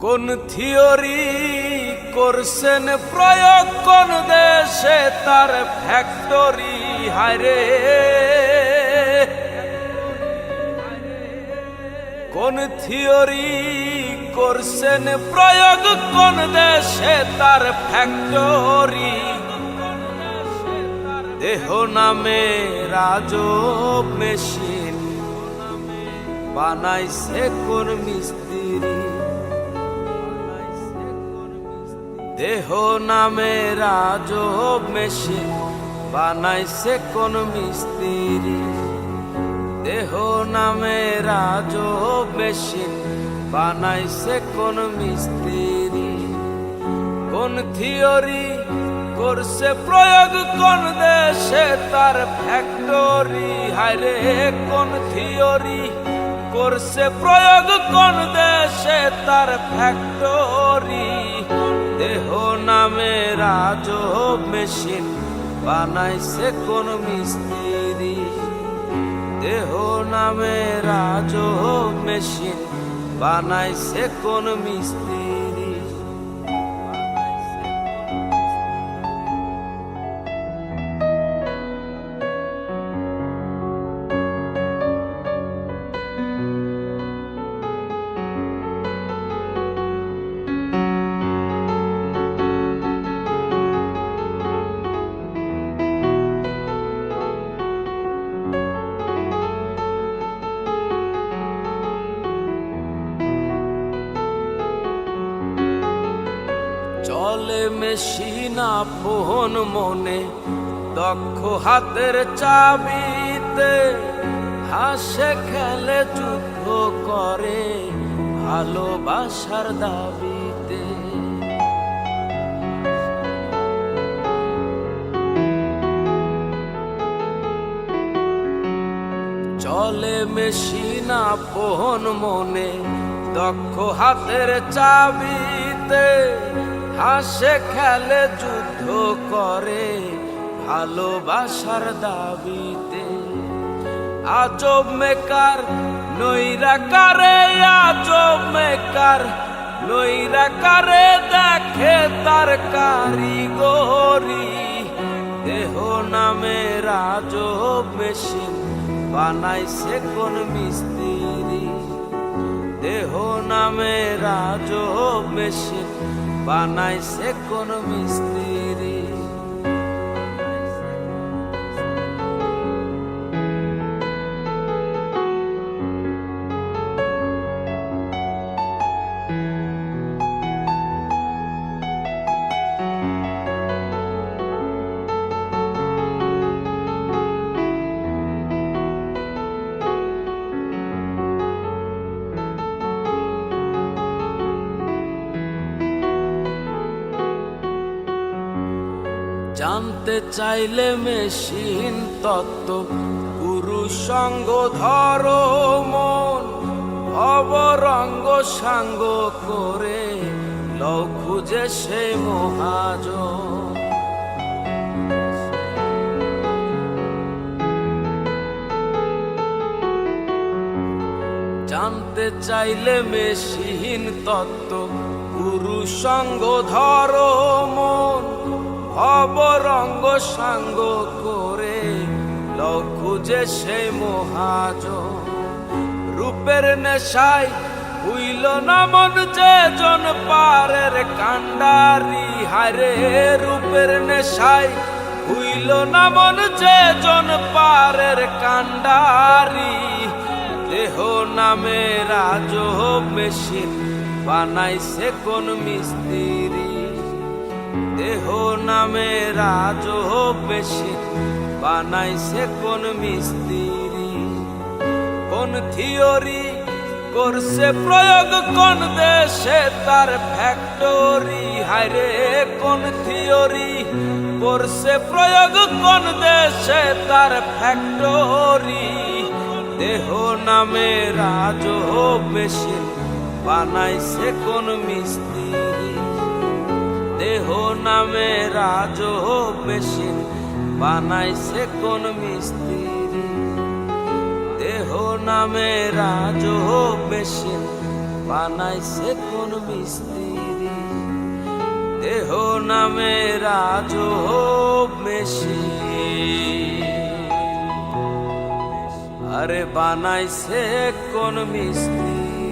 কোন থিওরি করছেন প্রয়োগ কোন দেশে তার ফ্যাক্টরি হায়রে। কোন থিওরি করছেন প্রয়োগ কোন দেশে তার ফ্যাক্টরি। দেহ নামে রাজব মেশিন বানাইছে কোন মিস্ত্রি। দেহ নামে রাজব মেশিন বানাইছে কোন মিস্ত্রি। দেহ নামে রাজব মেশিন বানাইছে কোন মিস্ত্রি। কোন থিওরি করছে প্রয়োগ কোন দেশে তার ফ্যাক্টরি হায়রে। কোন থিওরি করছে প্রয়োগ কোন দেশে তার ফ্যাক্টরি। দেহ নামে রাজব মেশিন বানাইছে কোন মিস্ত্রি। দেহ নামে রাজব মেশিন বানাইছে কোন মিস্ত্রি। চলে মেশিন আপন মনে দক্ষ হাতের চাবিতে। হাসে খেলে যুদ্ধ করে ভালোবাসার দাবিতে। চলে মেশিন আপন মনে দক্ষ হাতের চাবিতে। হাসে খেলে যুদ্ধ করে ভালোবাসার দাবিতে। আজব মেকার নইরা কারে, আজব মেকার নইরা কারে দেখে তার কারিগরি। দেহ নামে রাজব মেশিন বানাইছে কোন মিস্ত্রি। দেহ নামে রাজব মেশিন বানাইছে কোন মিস্ত্রি। জানতে চাইলে মেশিন তত্ত্ব পুরুষ সঙ্গ ধরো মন। অবরঙ্গ সাঙ্গ করে লও খুঁজে সে মহাজন। জানতে চাইলে মেশিন তত্ত্ব পুরুষ সঙ্গ ধরো মন। অবরঙ্গ সাঙ্গ করে লও খুঁজে সে মহাজন। রূপের নেশায় হইল না মন যে জন পারের কান্ডারি হায়রে। রূপের নেশায় হইল না মন যে জন পারের কান্ডারি। দেহ নামে রাজব মেশিন বানাইছে কোন মিস্ত্রি। দেহ নামে রাজব মেশিন বানাইছে কোন মিস্ত্রি। কোন থিওরি করছে প্রয়োগ কোন দেশে তার ফ্যাক্টরি হায়রে। কোন থিওরি করছে প্রয়োগ কোন দেশে তার ফ্যাক্টরি। দেহ নামে রাজব মেশিন বানাইছে কোন মিস্ত্রি। দেহ নামে রাজব মেশিন বানাইছে কোন মিস্ত্রি। দেহ নামে রাজব মেশিন বানাইছে কোন মিস্ত্রি দেহ নামে রাজব মেশিন আরে বানাইছে কোন মিস্ত্রি